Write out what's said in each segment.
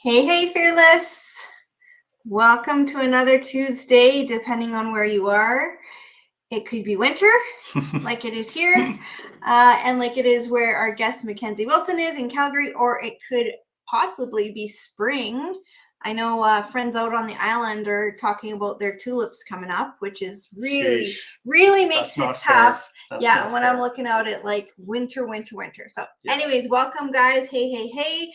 Hey, Fearless. Welcome to another Tuesday, depending on where you are. It could be winter, like it is here, and like it is where our guest Mackenzie Wilson is in Calgary, or it could possibly be spring. I know friends out on the island are talking about their tulips coming up, which is really makes it tough. Yeah, when I'm looking out at like winter. So anyways, welcome guys. Hey.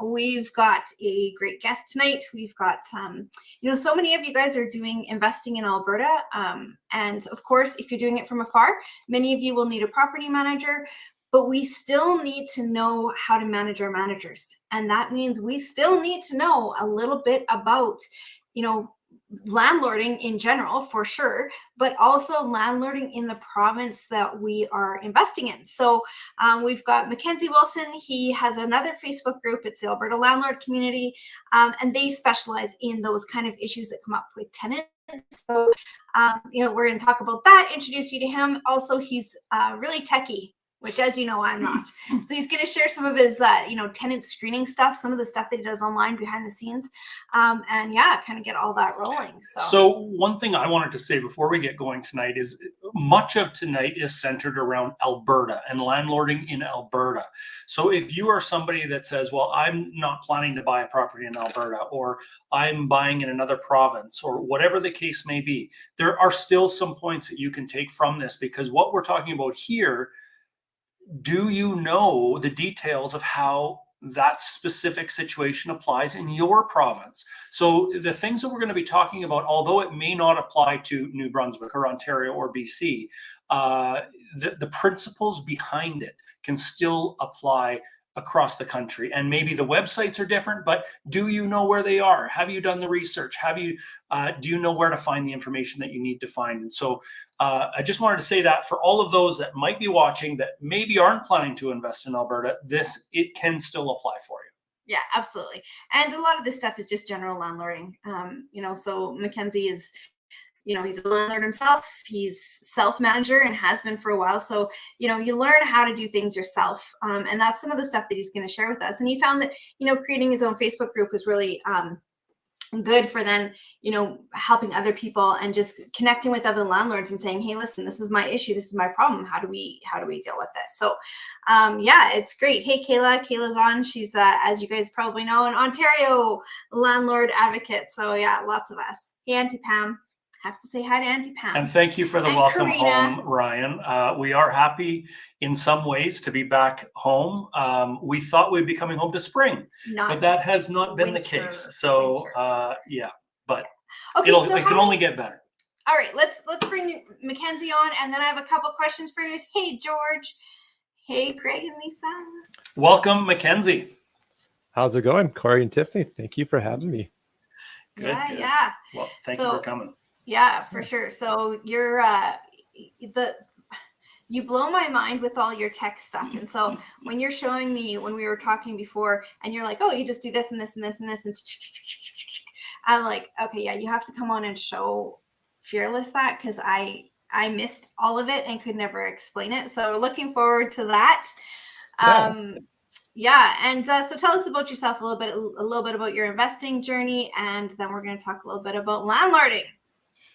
We've got a great guest tonight. We've got, so many of you guys are doing investing in Alberta. And of course, if you're doing it from afar, many of you will need a property manager, but we still need to know how to manage our managers. And that means we still need to know a little bit about, landlording in general, for sure, but also landlording in the province that we are investing in. So we've got Mackenzie Wilson. He has another Facebook group. It's the Alberta Landlord Community, and they specialize in those kind of issues that come up with tenants. So, we're going to talk about that, introduce you to him. Also, he's really techie, which, as you know, I'm not. So he's going to share some of his, tenant screening stuff, some of the stuff that he does online behind the scenes, and kind of get all that rolling. So one thing I wanted to say before we get going tonight is much of tonight is centered around Alberta and landlording in Alberta. So if you are somebody that says, well, I'm not planning to buy a property in Alberta, or I'm buying in another province, or whatever the case may be, there are still some points that you can take from this, because what we're talking about here, do you know the details of how that specific situation applies in your province? So the things that we're going to be talking about, although it may not apply to New Brunswick or Ontario or BC, the principles behind it can still apply across the country. And maybe the websites are different, but do you know where they are? Have you done the research? Do you know where to find the information that you need to find? And so I just wanted to say that for all of those that might be watching that maybe aren't planning to invest in Alberta, it can still apply for you. Yeah, absolutely. And a lot of this stuff is just general landlording. So Mackenzie is, he's a landlord himself. He's self-manager and has been for a while. So, you learn how to do things yourself. And that's some of the stuff that he's going to share with us. And he found that, creating his own Facebook group was really good for then, helping other people and just connecting with other landlords and saying, hey, listen, this is my issue. This is my problem. How do we deal with this? So, it's great. Hey, Kayla's on. She's, as you guys probably know, an Ontario landlord advocate. So yeah, lots of us. Hey, Auntie Pam. Have to say hi to Auntie Pam. And thank you for the welcome home, Ryan. We are happy in some ways to be back home. We thought we'd be coming home to spring, but that has not been the case. So but okay, it can only get better. All right, let's bring Mackenzie on, and then I have a couple questions for you. Hey, George. Hey, Greg and Lisa. Welcome, Mackenzie. How's it going, Corey and Tiffany? Thank you for having me. Good. Yeah. Well, thank you for coming. Yeah, for sure. So you're you blow my mind with all your tech stuff. And so when you're showing me, when we were talking before, and you're like, oh, you just do this and this and this and this, and I'm like, okay, yeah, you have to come on and show Fearless that, because I missed all of it and could never explain it. So looking forward to that. So tell us about yourself a little bit about your investing journey, and then we're going to talk a little bit about landlording.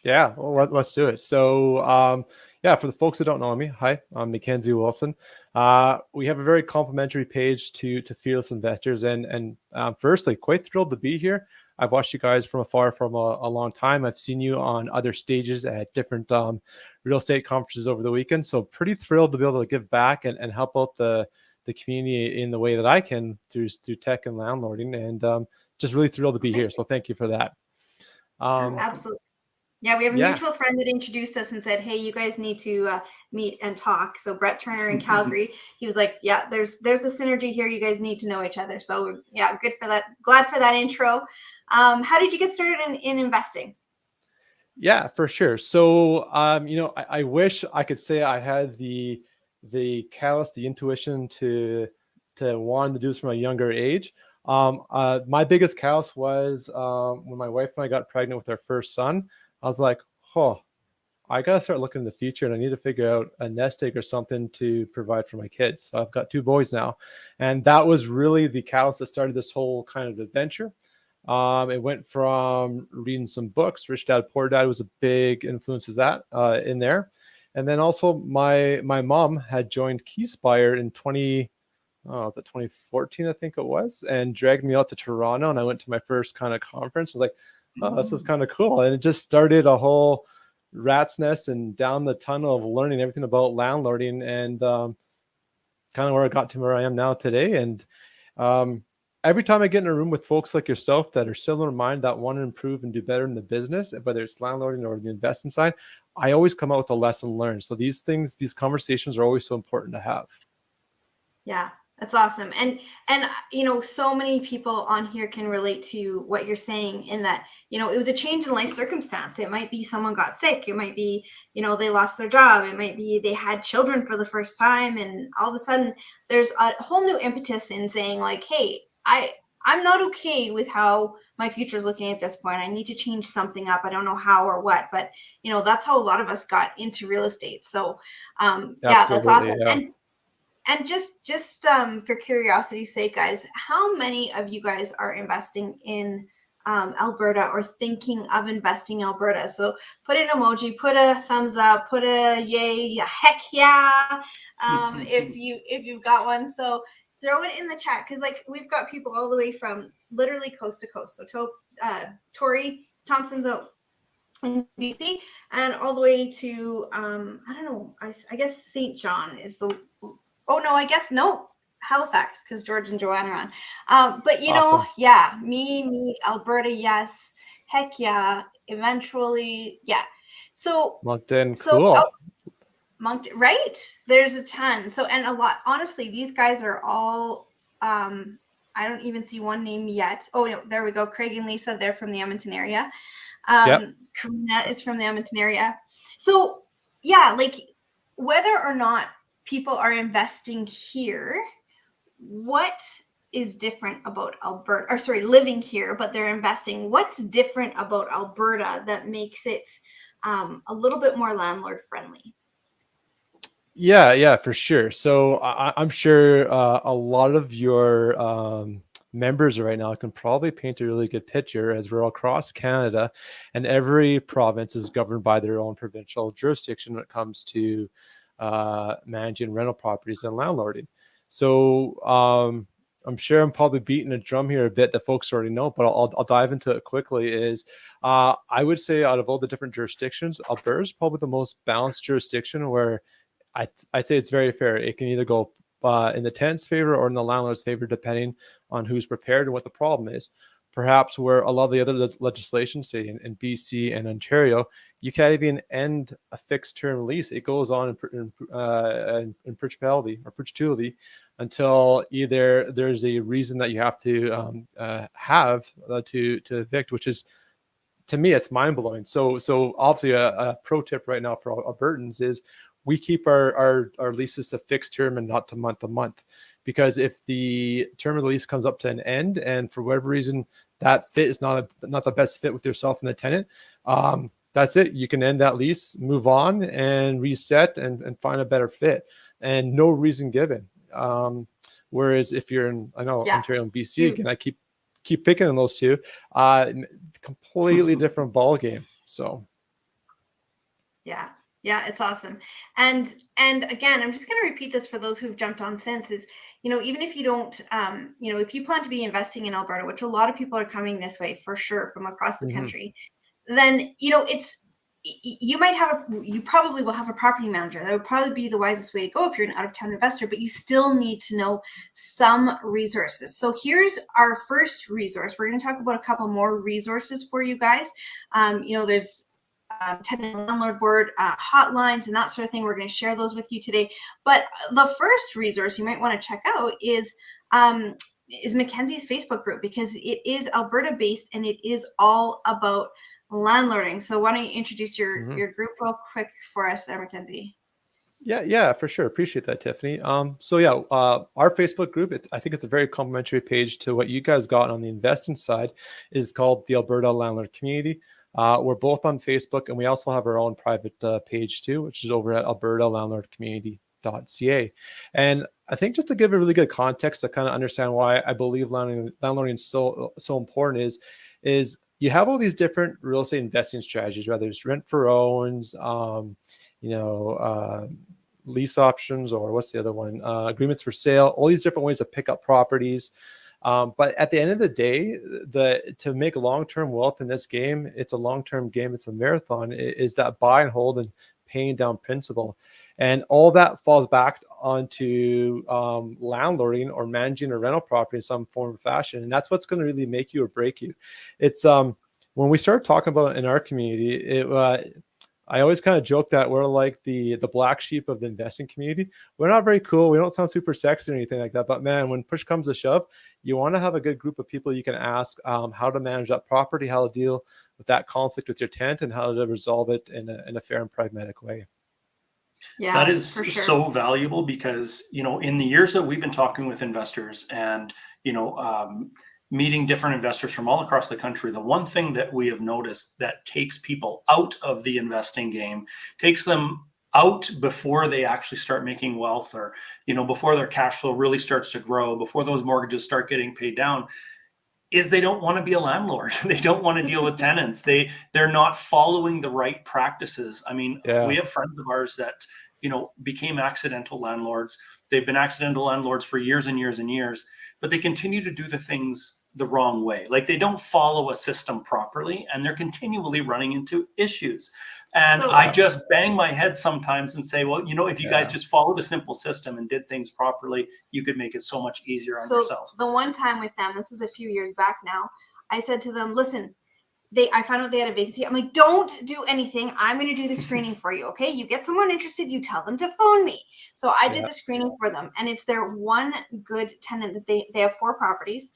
Yeah, well, let's do it. So, for the folks that don't know me, hi, I'm Mackenzie Wilson. We have a very complimentary page to Fearless Investors, and firstly, quite thrilled to be here. I've watched you guys from afar from a long time. I've seen you on other stages at different real estate conferences over the weekend. So pretty thrilled to be able to give back and help out the community in the way that I can through tech and landlording, and just really thrilled to be here. So thank you for that. Absolutely. Yeah, we have a mutual friend that introduced us and said, hey, you guys need to meet and talk. So Brett Turner in Calgary, he was like, yeah, there's a synergy here. You guys need to know each other. So yeah, good for that. Glad for that intro. How did you get started in investing? Yeah, for sure. So, I wish I could say I had the callus, the intuition to want to do this from a younger age. My biggest callus was when my wife and I got pregnant with our first son. I was like, I got to start looking in the future, and I need to figure out a nest egg or something to provide for my kids. So I've got 2 boys now, and that was really the catalyst that started this whole kind of adventure. It went from reading some books. Rich Dad Poor Dad was a big influence of that in there. And then also my mom had joined Keyspire in 2014, I think it was, and dragged me out to Toronto, and I went to my first kind of conference. I was like, oh, this is kind of cool. And it just started a whole rat's nest and down the tunnel of learning everything about landlording, and kind of where I got to where I am now today. And every time I get in a room with folks like yourself that are similar in mind, that want to improve and do better in the business, whether it's landlording or the investing side, I always come out with a lesson learned. So these conversations are always so important to have. Yeah, that's awesome. And so many people on here can relate to what you're saying, in that, it was a change in life circumstance. It might be someone got sick. It might be, they lost their job. It might be they had children for the first time. And all of a sudden there's a whole new impetus in saying like, hey, I'm not okay with how my future is looking at this point. I need to change something up. I don't know how or what, but that's how a lot of us got into real estate. So yeah, that's awesome. Yeah. And just for curiosity's sake, guys, how many of you guys are investing in Alberta or thinking of investing in Alberta? So put an emoji, put a thumbs up, put a yay, a heck yeah, if you've got one. So throw it in the chat, because like we've got people all the way from literally coast to coast. So Tori Thompson's out in BC, and all the way to I don't know, I guess St. John is the Halifax, because George and Joanne are on. But Awesome. yeah, me, Alberta, yes, heck yeah, eventually, yeah. So Moncton, cool. Moncton, right? There's a ton. So, and a lot. Honestly, these guys are all. I don't even see one name yet. Oh, no, there we go. Craig and Lisa, they're from the Edmonton area. Yep. Karina is from the Edmonton area. So yeah, like whether or not people are investing here, what is different about Alberta, or sorry, living here, but they're investing? What's different about Alberta that makes it a little bit more landlord friendly? Yeah, for sure. So I'm sure a lot of your members right now can probably paint a really good picture, as we're all across Canada, and every province is governed by their own provincial jurisdiction when it comes to managing rental properties and landlording. So I'm sure I'm probably beating a drum here a bit that folks already know, but I'll dive into it quickly. I would say out of all the different jurisdictions, Alberta is probably the most balanced jurisdiction, where I'd say it's very fair. It can either go in the tenant's favor or in the landlord's favor, depending on who's prepared and what the problem is. Perhaps where a lot of the other legislation, say in BC and Ontario, you can't even end a fixed term lease. It goes on in perpetuity until either there's a reason that you have to to evict, which is, to me, it's mind blowing. So obviously a pro tip right now for Albertans is we keep our leases to fixed term and not to month, because if the term of the lease comes up to an end and for whatever reason that fit is not the best fit with yourself and the tenant, that's it. You can end that lease, move on, and reset and find a better fit, and no reason given. Whereas if you're in, Ontario and BC, again, I keep picking on those two, completely different ball game. So yeah, it's awesome. And again, I'm just going to repeat this for those who've jumped on since, is even if you don't if you plan to be investing in Alberta, which a lot of people are coming this way for sure from across the country, then you probably will have a property manager. That would probably be the wisest way to go if you're an out-of-town investor, but you still need to know some resources. So here's our first resource. We're going to talk about a couple more resources for you guys. There's tenant landlord board hotlines and that sort of thing. We're going to share those with you today. But the first resource you might want to check out is Mackenzie's Facebook group, because it is Alberta based and it is all about landlording. So why don't you introduce your group real quick for us there, Mackenzie? Yeah, for sure. Appreciate that, Tiffany. Our Facebook group, I think it's a very complimentary page to what you guys got on the investing side, is called the Alberta Landlord Community. We're both on Facebook, and we also have our own private page too, which is over at Alberta Landlord Community.ca. And I think just to give a really good context to kind of understand why I believe landlording is so important is you have all these different real estate investing strategies, whether it's rent for owns, lease options, or what's the other one? Agreements for sale, all these different ways to pick up properties. But at the end of the day, to make long-term wealth in this game, it's a long-term game. It's a marathon. Is that buy and hold and paying down principal. And all that falls back onto landlording or managing a rental property in some form or fashion. And that's what's going to really make you or break you. It's when we start talking about in our community, I always kind of joke that we're like the black sheep of the investing community. We're not very cool. We don't sound super sexy or anything like that. But man, when push comes to shove, you want to have a good group of people you can ask how to manage that property, how to deal with that conflict with your tenant, and how to resolve it in a fair and pragmatic way. Yeah, that is for sure. so valuable because, in the years that we've been talking with investors and, meeting different investors from all across the country, the one thing that we have noticed that takes people out of the investing game, takes them out before they actually start making wealth, or, before their cash flow really starts to grow, before those mortgages start getting paid down, is they don't want to be a landlord. They don't want to deal with tenants. They're not following the right practices. I mean, we have friends of ours that, became accidental landlords. They've been accidental landlords for years and years and years, but they continue to do the things the wrong way. Like they don't follow a system properly, and they're continually running into issues. And I just bang my head sometimes and say, well, if you guys just followed a simple system and did things properly, you could make it so much easier on yourselves. The one time with them, this is a few years back now, I said to them, listen, I found out they had a vacancy. I'm like, don't do anything. I'm going to do the screening for you. Okay. You get someone interested, you tell them to phone me. So I did the screening for them, and it's their one good tenant that they have 4 properties.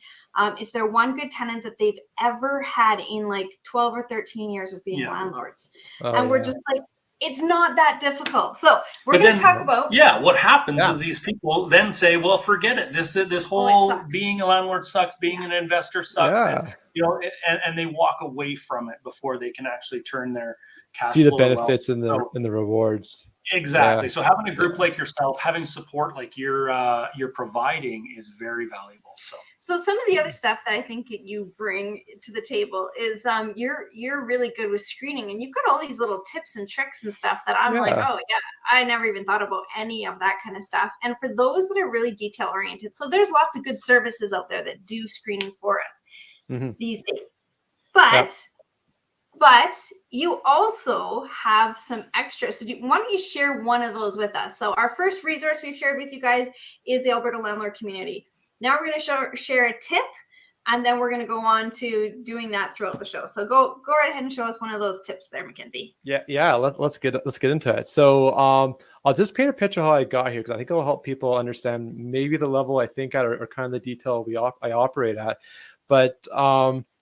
It's their one good tenant that they've ever had in like 12 or 13 years of being landlords. And we're just like, it's not that difficult. So we're going to talk about. Yeah. What happens is these people then say, well, forget it. This whole being a landlord sucks, being an investor sucks. And, and they walk away from it before they can actually turn their cash see the flow benefits and the rewards. Exactly. So having a group like yourself, having support like you're providing is very valuable. So some of the other stuff that I think you bring to the table is you're really good with screening, and you've got all these little tips and tricks and stuff that I'm like, oh yeah, I never even thought about any of that kind of stuff. And for those that are really detail oriented, so there's lots of good services out there that do screening for us these days. But you also have some extras. So why don't you share one of those with us? So our first resource we've shared with you guys is the Alberta Landlord Community. Now we're going to share a tip, and then we're going to go on to doing that throughout the show. So go right ahead and show us one of those tips there, Mackenzie. Yeah. Let's get into it. So I'll just paint a picture of how I got here, because I think it'll help people understand maybe the level I think at, or kind of the detail I operate at. But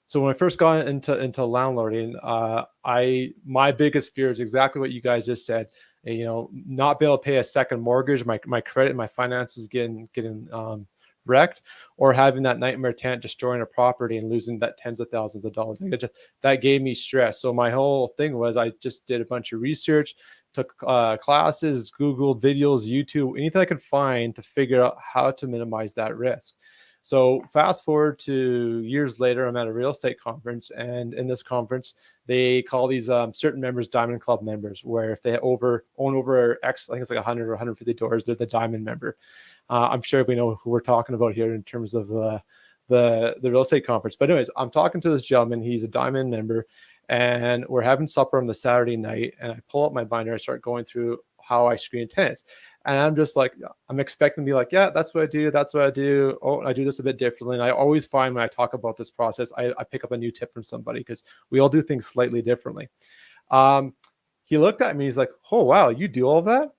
so when I first got into landlording, my biggest fear is exactly what you guys just said. Not be able to pay a second mortgage, my credit, my finances getting wrecked, or having that nightmare tenant destroying a property and losing that tens of thousands of dollars. That gave me stress. So my whole thing was I just did a bunch of research, took classes, Googled videos, YouTube, anything I could find to figure out how to minimize that risk. So fast forward to years later, I'm at a real estate conference, and in this conference, they call these certain members Diamond Club members, where if they own over X, I think it's like 100 or 150 doors, they're the Diamond member. I'm sure we know who we're talking about here in terms of the real estate conference. But anyways, I'm talking to this gentleman. He's a Diamond member, and we're having supper on the Saturday night. And I pull up my binder, I start going through how I screen tenants. And I'm just like, I'm expecting to be like, yeah, that's what I do. That's what I do. Oh, I do this a bit differently. And I always find when I talk about this process, I pick up a new tip from somebody, because we all do things slightly differently. He looked at me. He's like, oh, wow, you do all that?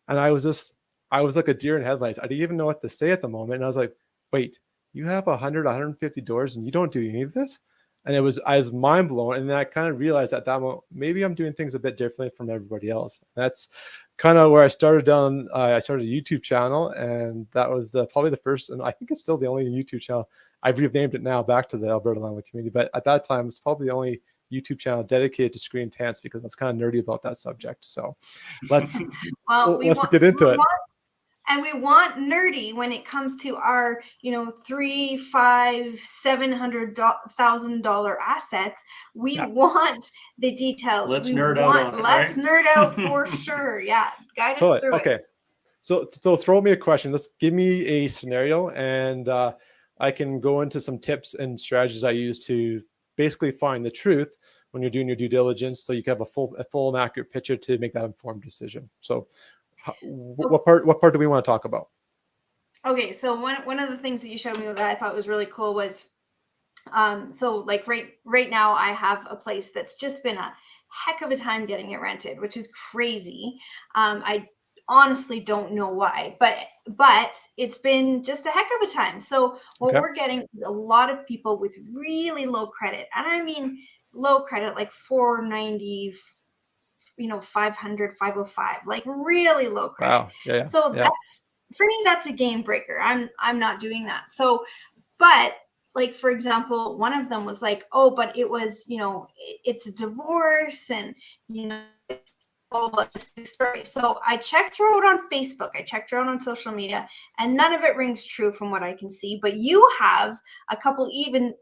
And I was like a deer in headlights. I didn't even know what to say at the moment. And I was like, wait, you have 100, 150 doors and you don't do any of this? And I was mind blown. And then I kind of realized at that moment, maybe I'm doing things a bit differently from everybody else. That's kind of where I started down. I started a YouTube channel, and that was probably the first, and I think it's still the only YouTube channel. I've renamed it now back to the Alberta Landlord Community, but at that time, it's probably the only YouTube channel dedicated to screening tenants because that's kind of nerdy about that subject. So let's get into it. And we want nerdy when it comes to our, $300,000, $500,000, $700,000 assets. We want the details. Let's nerd out on it, Let's right? nerd out for sure. Yeah, guide us through Okay. it. So throw me a question. Let's give me a scenario, and I can go into some tips and strategies I use to basically find the truth when you're doing your due diligence, so you can have a full and accurate picture to make that informed decision. So, what part do we want to talk about? Okay, so one of the things that you showed me that I thought was really cool was, so like right now I have a place that's just been a heck of a time getting it rented, which is crazy. I honestly don't know why, but it's been just a heck of a time. So what we're getting is a lot of people with really low credit, and I mean low credit, like 490, 500, 505, like really low credit. Wow. Yeah. So that's, for me, that's a game breaker. I'm not doing that. So, but like, for example, one of them was like, oh, but it was, it's a divorce and, it's all this big story. So I checked her out on Facebook. I checked her out on social media, and none of it rings true from what I can see. But you have a couple even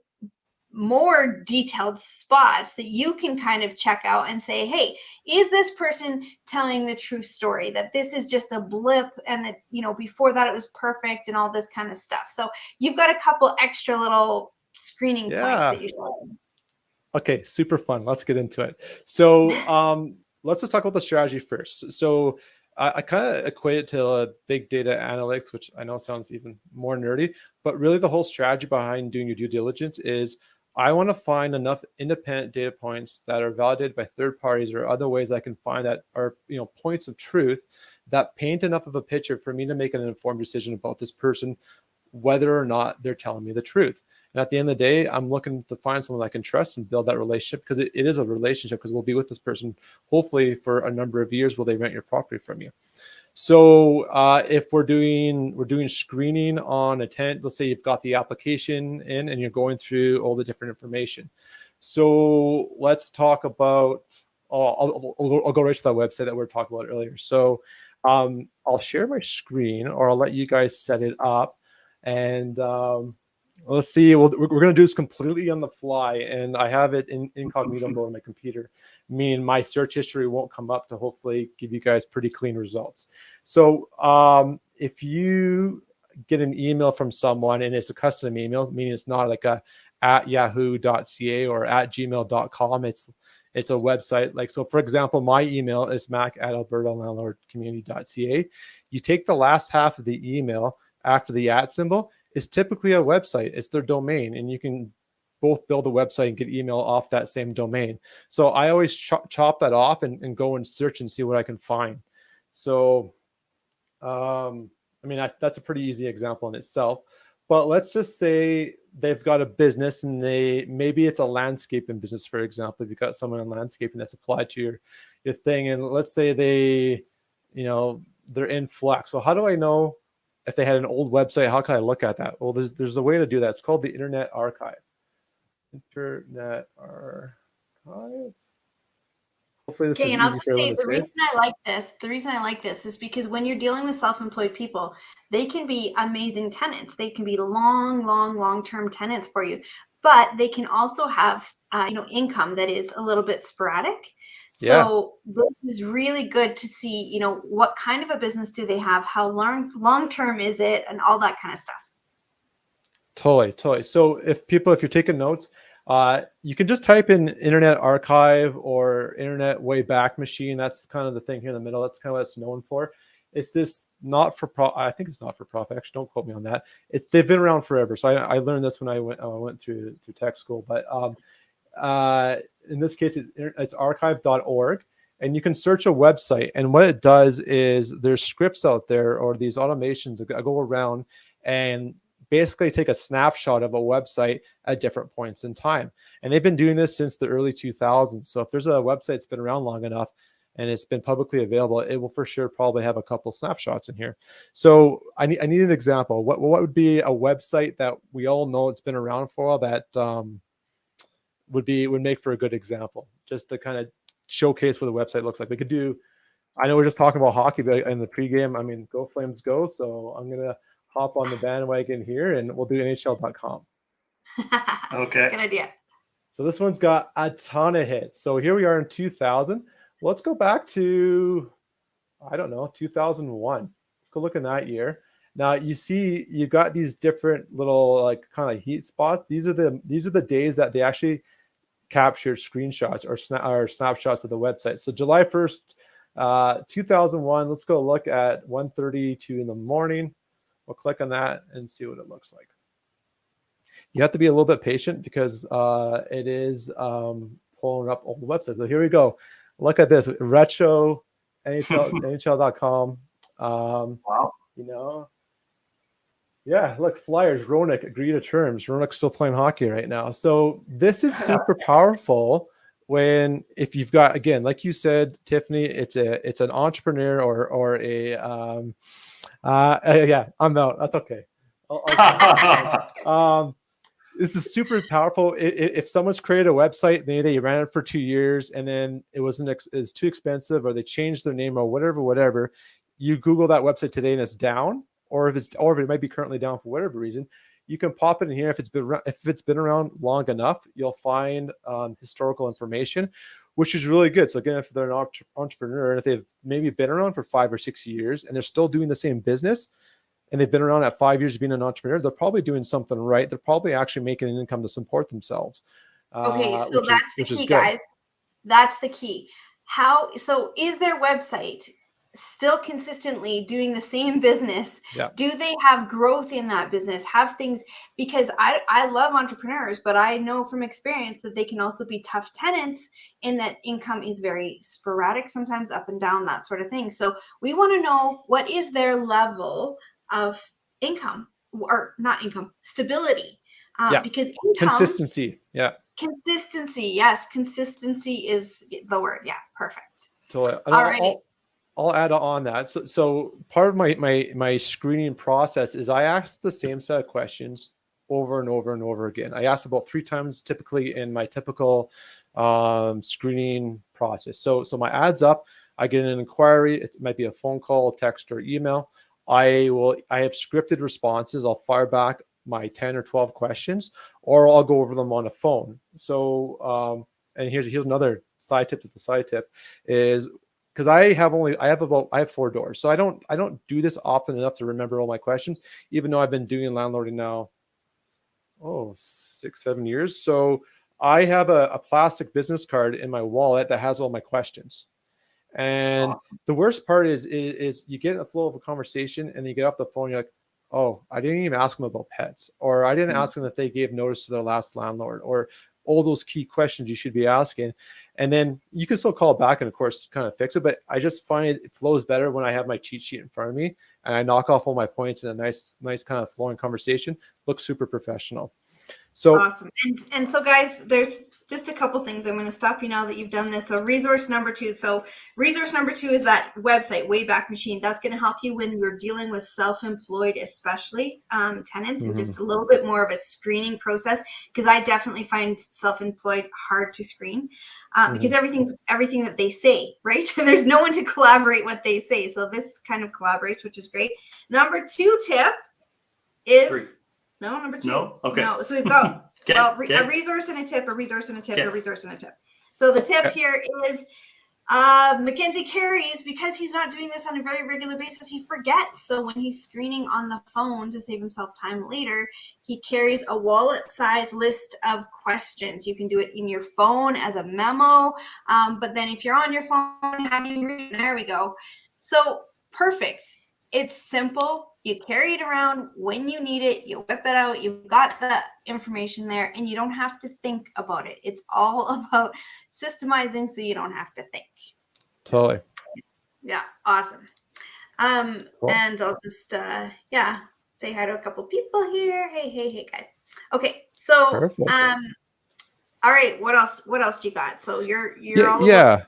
more detailed spots that you can kind of check out and say, hey, is this person telling the true story, that this is just a blip and that, before that it was perfect and all this kind of stuff. So you've got a couple extra little screening points that you show. Okay, super fun. Let's get into it. So let's just talk about the strategy first. So I kind of equate it to big data analytics, which I know sounds even more nerdy, but really the whole strategy behind doing your due diligence is I want to find enough independent data points that are validated by third parties or other ways I can find that are, points of truth that paint enough of a picture for me to make an informed decision about this person, whether or not they're telling me the truth. And at the end of the day, I'm looking to find someone I can trust and build that relationship, because it is a relationship, because we'll be with this person hopefully for a number of years while they rent your property from you. So if we're doing screening on a tenant, let's say you've got the application in and you're going through all the different information. So let's talk about, I'll go right to that website that we were talking about earlier. So I'll share my screen, or I'll let you guys set it up, and let's see. We're going to do this completely on the fly, and I have it in incognito mode on my computer, meaning my search history won't come up, to hopefully give you guys pretty clean results. So if you get an email from someone and it's a custom email, meaning it's not like a @yahoo.ca or @gmail.com, it's a website. Like, so for example, my email is mac@alberta.landlordcommunity.ca. You take the last half of the email after the @ symbol, is typically a website. It's their domain, and you can both build a website and get email off that same domain. So I always chop that off and go and search and see what I can find. So, I mean, that's a pretty easy example in itself. But let's just say they've got a business, and maybe it's a landscaping business, for example. If you've got someone in landscaping that's applied to your thing, and let's say they're in flux. So how do I know if they had an old website? How can I look at that? Well, there's a way to do that. It's called the Internet Archive. Internet Archive. Hopefully this is easy for everyone to say. The reason I like this is because when you're dealing with self-employed people, they can be amazing tenants. They can be long-term tenants for you, but they can also have income that is a little bit sporadic. So this is really good to see, what kind of a business do they have? How long-term is it? And all that kind of stuff. Totally. So if you're taking notes, you can just type in Internet Archive or Internet Wayback Machine. That's kind of the thing here in the middle. That's kind of what it's known for. It's this I think it's not for profit. Actually, don't quote me on that. They've been around forever. So I learned this when I went through tech school. But in this case, it's archive.org, and you can search a website. And what it does is there's scripts out there, or these automations that go around and basically take a snapshot of a website at different points in time. And they've been doing this since the early 2000s. So if there's a website that's been around long enough and it's been publicly available, it will for sure probably have a couple snapshots in here. So I need an example. What would be a website that we all know it's been around for a while, that would make for a good example, just to kind of showcase what the website looks like. We could do. I know we're just talking about hockey, but in the pregame, I mean, go Flames, go! So I'm gonna hop on the bandwagon here, and we'll do NHL.com. Okay. Good idea. So this one's got a ton of hits. So here we are in 2000. Let's go back to, I don't know, 2001. Let's go look in that year. Now you see you got these different little like kind of heat spots. These are the days that they actually captured screenshots or snapshots of the website. So July 1st, 2001. Let's go look at 1:32 in the morning. We'll click on that and see what it looks like. You have to be a little bit patient because it is pulling up all the websites. So here we go. Look at this retro NHL.com. Wow. You know, yeah, look, Flyers, Roenick agree to terms. Roenick's still playing hockey right now. So this is super powerful if you've got, again, like you said, Tiffany, it's an entrepreneur or a yeah, I'm out. That's okay. This is super powerful. If someone's created a website, they ran it for 2 years and then it's too expensive, or they changed their name or whatever, you Google that website today and it's down, or if it might be currently down for whatever reason, you can pop it in here. If it's been around long enough, you'll find historical information, which is really good. So again, if they're an entrepreneur and if they've maybe been around for 5 or 6 years and they're still doing the same business, and they've been around at 5 years being an entrepreneur, they're probably doing something right. They're probably actually making an income to support themselves. Okay, so that's the key, guys. That's the key. So is their website still consistently doing the same business? Yeah. Do they have growth in that business? Have things, because I love entrepreneurs, but I know from experience that they can also be tough tenants in that income is very sporadic, sometimes up and down, that sort of thing. So we want to know what is their level of income, or not income, stability. Because income, consistency. Yeah. Consistency. Yes. Consistency is the word. Yeah. Perfect. Totally. All right. I'll add on that. So part of my screening process is I ask the same set of questions over and over and over again. I ask about 3 times typically in my typical screening process. So my ad's up, I get an inquiry. It might be a phone call, text, or email. I have scripted responses. I'll fire back my 10 or 12 questions, or I'll go over them on a phone. So, and here's another side tip to the side tip is, because I have 4 doors. So I don't do this often enough to remember all my questions, even though I've been doing landlording now, 6-7 years. So I have a plastic business card in my wallet that has all my questions. And the worst part is you get in the flow of a conversation and you get off the phone, you're like, oh, I didn't even ask them about pets, or I didn't ask them if they gave notice to their last landlord, or all those key questions you should be asking. And then you can still call back and of course kind of fix it. But I just find it flows better when I have my cheat sheet in front of me and I knock off all my points in a nice kind of flowing conversation. Looks super professional. So awesome. And so guys, there's just a couple things. I'm going to stop you now that you've done this. So resource number 2. So resource number 2 is that website, Wayback Machine. That's going to help you when you're dealing with self-employed, especially tenants, and just a little bit more of a screening process. Because I definitely find self-employed hard to screen because everything that they say, right? There's no one to collaborate what they say. So this kind of collaborates, which is great. Number 2 tip is... 3. No, number 2. No? Okay. No. So we've got a resource and a tip, a resource and a tip, a resource and a tip. So the tip here is Mackenzie carries, because he's not doing this on a very regular basis, he forgets. So when he's screening on the phone to save himself time later, he carries a wallet-sized list of questions. You can do it in your phone as a memo. But then if you're on your phone, there we go. So perfect. It's simple. You carry it around when you need it. You whip it out. You've got the information there, and you don't have to think about it. It's all about systemizing, so you don't have to think. Totally. Yeah, awesome. Cool. And I'll just say hi to a couple people here. Hey, guys. Okay, so perfect. All right. What else? What else do you got? So you're all over.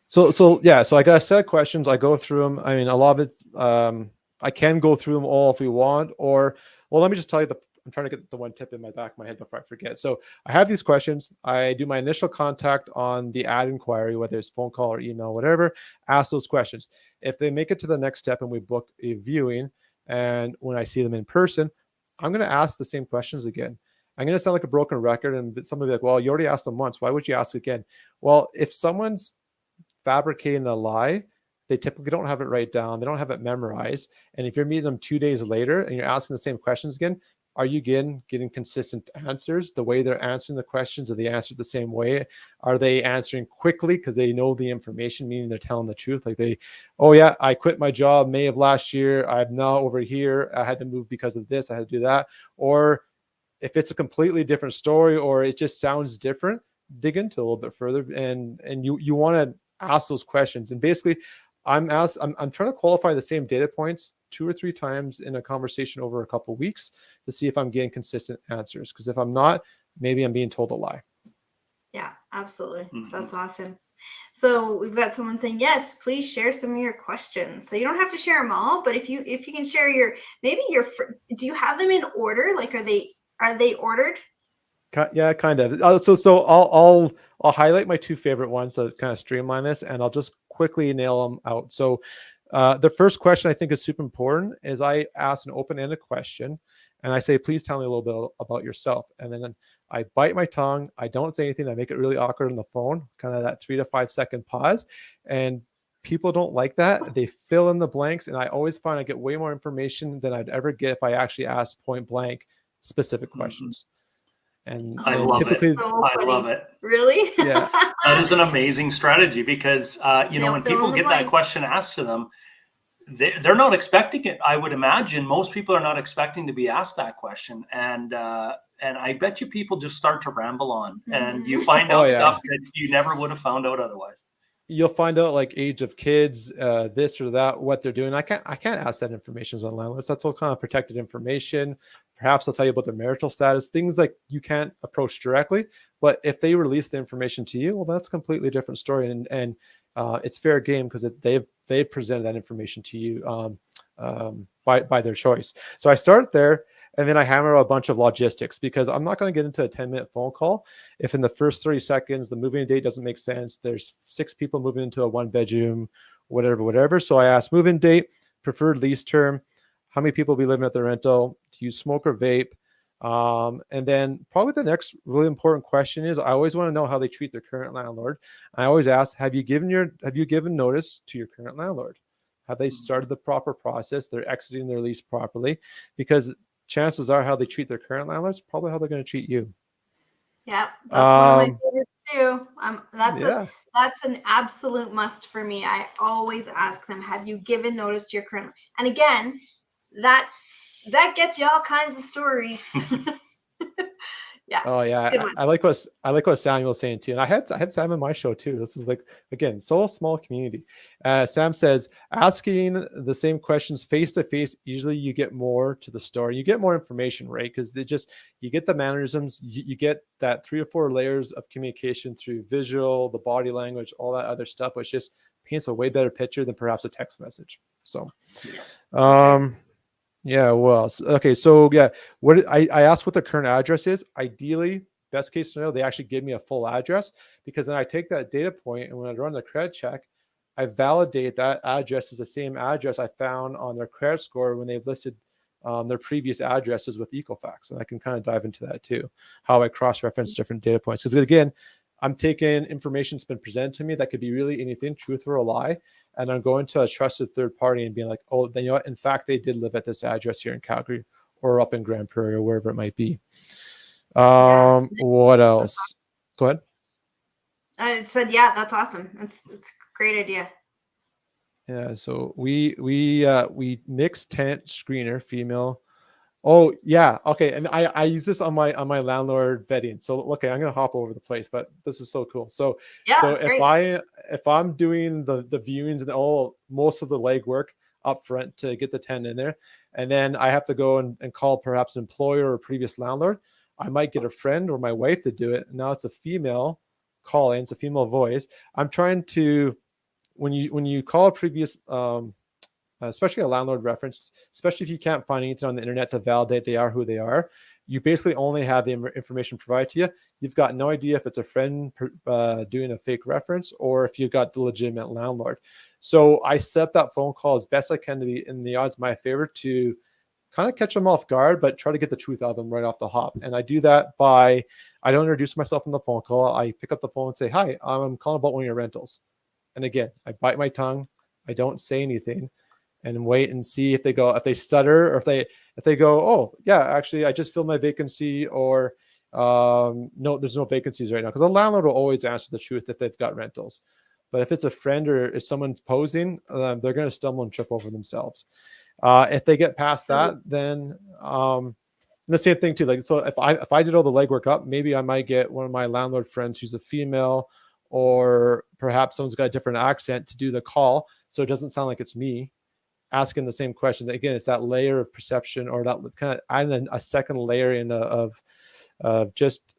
So I got a set of questions. I go through them. I mean, a lot of it. I can go through them all if we want, or well, let me just tell you I'm trying to get the one tip in my back of my head before I forget. So I have these questions. I do my initial contact on the ad inquiry, whether it's phone call or email, whatever, ask those questions. If they make it to the next step and we book a viewing, and when I see them in person, I'm going to ask the same questions again. I'm going to sound like a broken record, and somebody will be like, well, you already asked them once. Why would you ask again? Well, if someone's fabricating a lie, they typically don't have it right down. They don't have it memorized. And if you're meeting them 2 days later and you're asking the same questions again, are you getting consistent answers? The way they're answering the questions, are they answered the same way? Are they answering quickly because they know the information, meaning they're telling the truth? Like oh yeah, I quit my job May of last year. I'm now over here. I had to move because of this. I had to do that. Or if it's a completely different story or it just sounds different, dig into a little bit further. And you want to ask those questions. And basically, I'm trying to qualify the same data points 2 or 3 times in a conversation over a couple of weeks to see if I'm getting consistent answers. Because if I'm not, maybe I'm being told a lie. Yeah, absolutely. That's awesome. So we've got someone saying, yes, please share some of your questions. So you don't have to share them all, but if you can share do you have them in order? Like, are they ordered? Yeah, kind of. So I'll highlight my 2 favorite ones to kind of streamline this, and I'll just quickly nail them out. So the first question I think is super important is I ask an open-ended question, and I say, please tell me a little bit about yourself. And then I bite my tongue. I don't say anything. I make it really awkward on the phone, kind of that 3 to 5 second pause. And people don't like that. They fill in the blanks, and I always find I get way more information than I'd ever get if I actually ask point blank specific questions. And I love it. So I love it. Really? Yeah. That is an amazing strategy because, when people get that blanks. question asked to them, they're not expecting it. I would imagine most people are not expecting to be asked that question. And I bet you people just start to ramble on and you find out stuff that you never would have found out otherwise. You'll find out like age of kids, this or that, what they're doing. I can't ask that information on landlords. That's all kind of protected information. Perhaps I'll tell you about their marital status, things like you can't approach directly. But if they release the information to you, well, that's a completely different story. And it's fair game because they've presented that information to you by their choice. So I start there. And then I hammer a bunch of logistics because I'm not going to get into a 10-minute phone call if in the first 30 seconds the moving date doesn't make sense. There's 6 people moving into a 1-bedroom, whatever. So I ask move-in date, preferred lease term, how many people will be living at the rental, do you smoke or vape? And then probably the next really important question is I always want to know how they treat their current landlord. I always ask, have you given notice to your current landlord? Have they started the proper process? They're exiting their lease properly? Because chances are how they treat their current landlords, probably how they're going to treat you. Yeah, that's one of my favorites too. That's an absolute must for me. I always ask them, have you given notice to your current? And again, that gets you all kinds of stories. Yeah. Oh yeah. I like what Samuel was saying too. And I had Sam on my show too. This is like, again, so small community. Sam says asking the same questions face to face, usually you get more to the story. You get more information, right? Because you get the mannerisms, you get that 3 or 4 layers of communication through visual, the body language, all that other stuff, which just paints a way better picture than perhaps a text message. So yeah, well, okay, so yeah, what I asked what the current address is. Ideally, best case scenario, they actually give me a full address because then I take that data point and when I run the credit check, I validate that address is the same address I found on their credit score when they've listed their previous addresses with Equifax, and I can kind of dive into that too, how I cross-reference different data points. Because again, I'm taking information that's been presented to me that could be really anything, truth or a lie. And I'm going to a trusted third party and being like, oh, then you know what? In fact, they did live at this address here in Calgary or up in Grand Prairie or wherever it might be. What else? Go ahead. I said, yeah, that's awesome. It's a great idea. Yeah. So we mix tenant screener female. Oh yeah. Okay. And I use this on my landlord vetting. So okay, I'm gonna hop over the place, but this is so cool. So if I'm doing the viewings and most of the legwork up front to get the tenant in there, and then I have to go and call perhaps an employer or previous landlord, I might get a friend or my wife to do it. Now it's a female call in, it's a female voice. I'm trying to when you call a previous especially a landlord reference, especially if you can't find anything on the internet to validate they are who they are, you basically only have the information provided to you. You've got no idea if it's a friend doing a fake reference or if you've got the legitimate landlord. So I set up that phone call as best I can to be in the odds my favor to kind of catch them off guard, but try to get the truth out of them right off the hop. And I do that by, I don't introduce myself in the phone call. I pick up the phone and say, hi, I'm calling about one of your rentals. And again, I bite my tongue. I don't say anything and wait and see if they stutter, or if they go, oh yeah, actually I just filled my vacancy, or no, there's no vacancies right now. Because a landlord will always answer the truth if they've got rentals. But if it's a friend or if someone's posing, they're going to stumble and trip over themselves. If they get past that, then the same thing too. Like, so if I did all the legwork up, maybe I might get one of my landlord friends who's a female, or perhaps someone's got a different accent to do the call, so it doesn't sound like it's me asking the same question. Again, it's that layer of perception, or that kind of adding a second layer in of just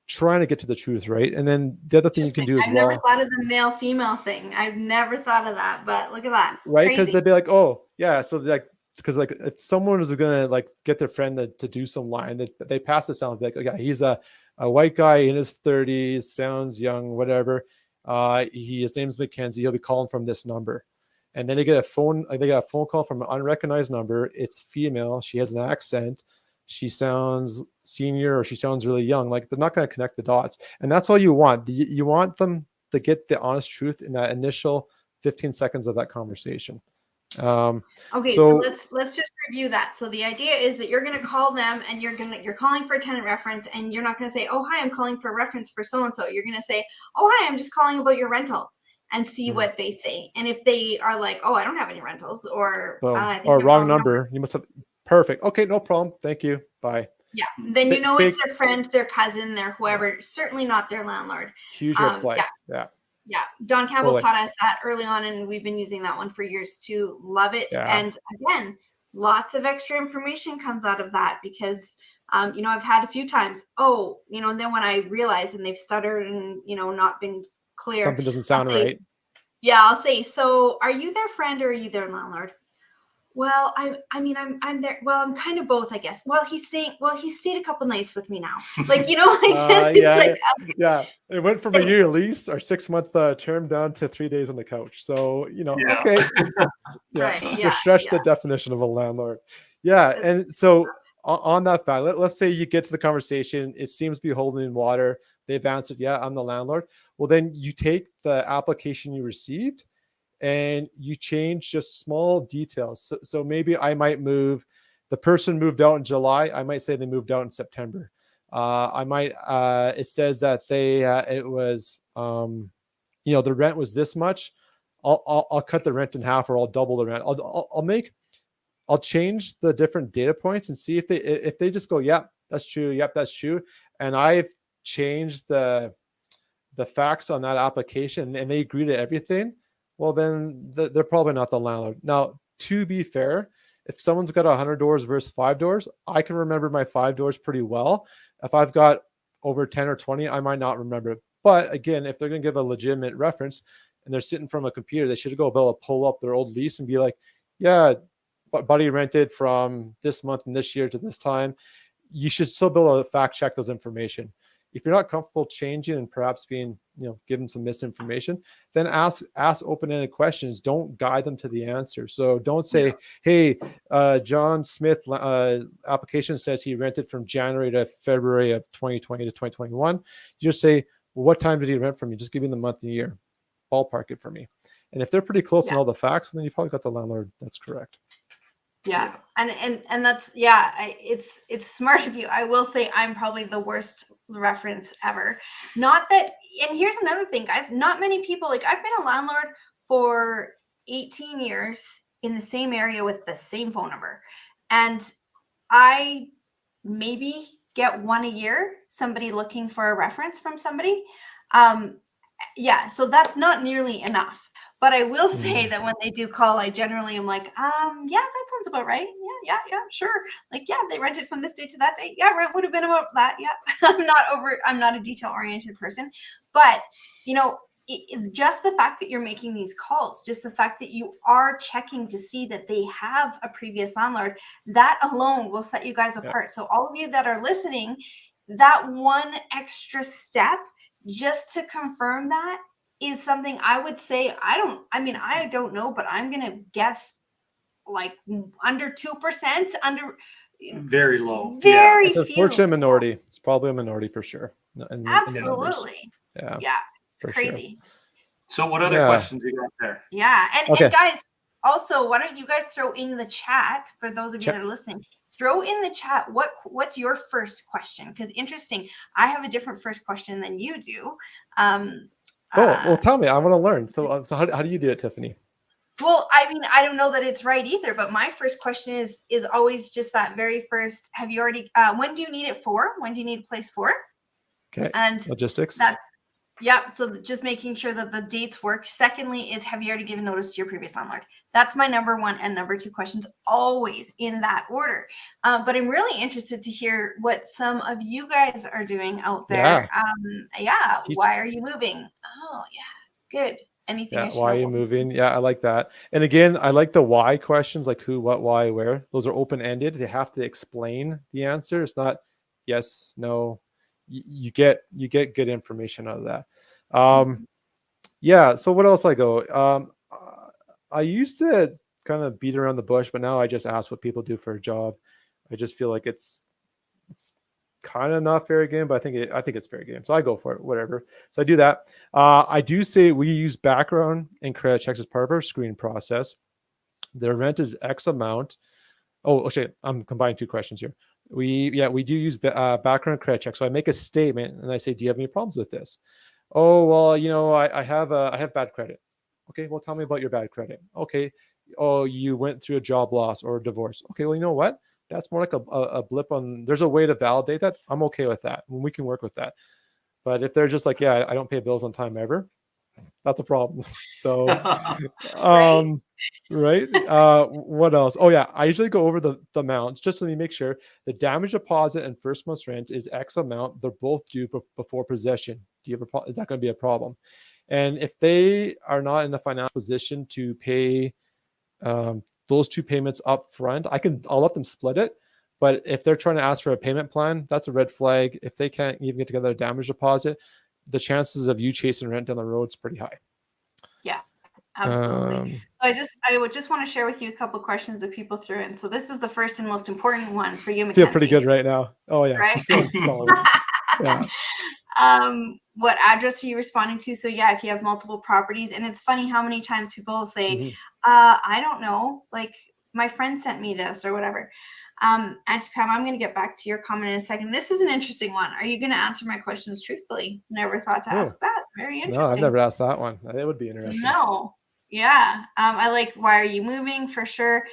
trying to get to the truth, right? And then the other thing you can do as I've well. never thought of the male-female thing. I've never thought of that, but look at that. Right? Because Crazy. they'd be like, oh yeah, so like, because like if someone is gonna like get their friend to do some line, they pass the sound like, yeah, he's a white guy in his 30s, sounds young, whatever. His name's Mackenzie. He'll be calling from this number. And then they get a phone call from an unrecognized number. It's female. She has an accent. She sounds senior, or she sounds really young. Like, they're not going to connect the dots. And that's all you want. You want them to get the honest truth in that initial 15 seconds of that conversation. Okay, so let's just review that. So the idea is that you're going to call them, and you're calling for a tenant reference, and you're not going to say, oh hi, I'm calling for a reference for so and so. You're going to say, oh hi, I'm just calling about your rental, and see what they say. And if they are like, oh, I don't have any rentals, or I think or wrong number, you must have. Perfect. Okay, no problem. Thank you. Bye. Yeah, then you know it's their friend, their cousin, their whoever. Certainly not their landlord. Huge red flag. Yeah. Don Campbell taught us that early on, and we've been using that one for years too. Love it. Yeah. And again, lots of extra information comes out of that, because I've had a few times, and then when I realize and they've stuttered and not been clear, something doesn't sound right. Yeah, I'll say, so are you their friend or are you their landlord? Well, I'm there. Well, I'm kind of both, I guess. Well, he stayed a couple nights with me now. Like, yeah. It went from a year lease or 6-month term down to 3 days on the couch. So, okay. Right, just stretch the definition of a landlord. Yeah. And so on that fact, let's say you get to the conversation, it seems to be holding in water. They've answered, yeah, I'm the landlord. Well, then you take the application you received and you change just small details. So maybe I might move, the person moved out in July. I might say they moved out in September. It says that it was, the rent was this much. I'll cut the rent in half, or I'll double the rent. I'll change the different data points and see if they just go, yep, that's true. Yep, that's true. And I've changed the facts on that application and they agree to everything. Well, then they're probably not the landlord. Now, to be fair, if someone's got 100 doors versus 5 doors, I can remember my 5 doors pretty well. If I've got over 10 or 20, I might not remember it. But again, if they're going to give a legitimate reference and they're sitting from a computer, they should go be able to pull up their old lease and be like, yeah, buddy rented from this month and this year to this time. You should still be able to fact check those information. If you're not comfortable changing and perhaps being, given some misinformation, then ask open-ended questions. Don't guide them to the answer. So don't say, hey, John Smith application says he rented from January to February of 2020 to 2021. You just say, well, what time did he rent from you? Just give me the month and year. Ballpark it for me. And if they're pretty close on all the facts, then you probably got the landlord that's correct. Yeah. And that's, it's smart of you. I will say I'm probably the worst reference ever. Not that, and here's another thing, guys, not many people, like, I've been a landlord for 18 years in the same area with the same phone number. And I maybe get one a year, somebody looking for a reference from somebody. So that's not nearly enough. But I will say that when they do call, I generally am like, yeah, that sounds about right. Yeah, sure. Like, yeah, they rented from this date to that date. Yeah, rent would have been about that. Yeah. I'm not a detail oriented person, but just the fact that you're making these calls, just the fact that you are checking to see that they have a previous landlord, that alone will set you guys apart. So all of you that are listening, that one extra step just to confirm that is something I would say, I don't know, but I'm going to guess like under 2%, under very low. very It's a few. fortunate minority. It's probably a minority for sure. In the numbers. Absolutely. Yeah, It's for crazy. sure. So what other questions you got there? Yeah. And Okay. guys, also, why don't you guys throw in the chat for those of you that are listening? Throw in the chat what's your first question? Because interesting, I have a different first question than you do. Well, tell me. I want to learn. So how do you do it, Tiffany? Well, I mean, I don't know that it's right either, but my first question is always just that very first. Have you already? When do you need it for? When do you need a place for? Okay. And logistics. Yep. So just making sure that the dates work. Secondly, is have you already given notice to your previous landlord? That's my number one and number two questions, always in that order. But I'm really interested to hear what some of you guys are doing out there. Why are you moving? Oh, yeah. Good. Anything? Yeah. Why are you moving? Yeah, I like that. And again, I like the why questions, like who, what, why, where. Those are open-ended. They have to explain the answer. It's not yes, no. You get good information out of that. Yeah. So what else I go? I used to kind of beat around the bush, but now I just ask what people do for a job. I just feel like it's kind of not fair game, but I think it's fair game. So I go for it, whatever. So I do that. I do say we use background and credit checks as part of our screening process. The rent is X amount. Oh, shit. I'm combining two questions here. We do use background credit check. So I make a statement and I say, do you have any problems with this? Oh, well, I have bad credit. Okay, well, tell me about your bad credit. Okay. Oh, you went through a job loss or a divorce. Okay, well, you know what? That's more like a blip on. There's a way to validate that. I'm okay with that. We can work with that. But if they're just like, yeah, I don't pay bills on time ever, that's a problem. So, right. What else? Oh yeah, I usually go over the amounts just so you make sure the damage deposit and first month's rent is X amount. They're both due before possession. Do you have is that going to be a problem? And if they are not in a financial position to pay those two payments up front, I'll let them split it. But if they're trying to ask for a payment plan, that's a red flag. If they can't even get together a damage deposit, the chances of you chasing rent down the road is pretty high. Yeah, absolutely. I would just want to share with you a couple of questions that people threw in. So this is the first and most important one for you, Mackenzie. Feel pretty good right now. Oh yeah, right? Solid. Yeah. What address are you responding to? So yeah, if you have multiple properties, and it's funny how many times people say, I don't know, like my friend sent me this or whatever. Auntie Pam, I'm going to get back to your comment in a second. This is an interesting one. Are you going to answer my questions truthfully? Never thought to ask that. Very interesting. No, I've never asked that one. It would be interesting. No. Yeah. I like, why are you moving? For sure.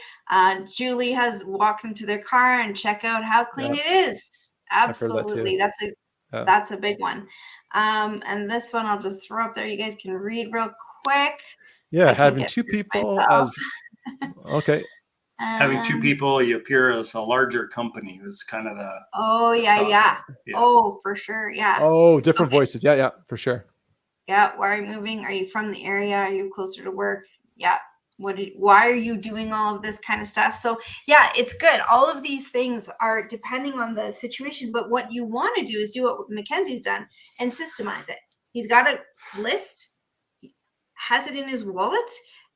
Julie has walked them to their car and check out how clean it is. Absolutely. That's a big one. And this one I'll just throw up there. You guys can read real quick. Yeah, having two people as okay. Having two people, you appear as a larger company is kind of the. Oh yeah. Oh, for sure. Yeah. Oh, different voices. Yeah, for sure. Yeah. Why are you moving? Are you from the area? Are you closer to work? Yeah. Why are you doing all of this kind of stuff? So yeah, it's good. All of these things are depending on the situation, but what you want to do is do what Mackenzie's done and systemize it. He's got a list, has it in his wallet,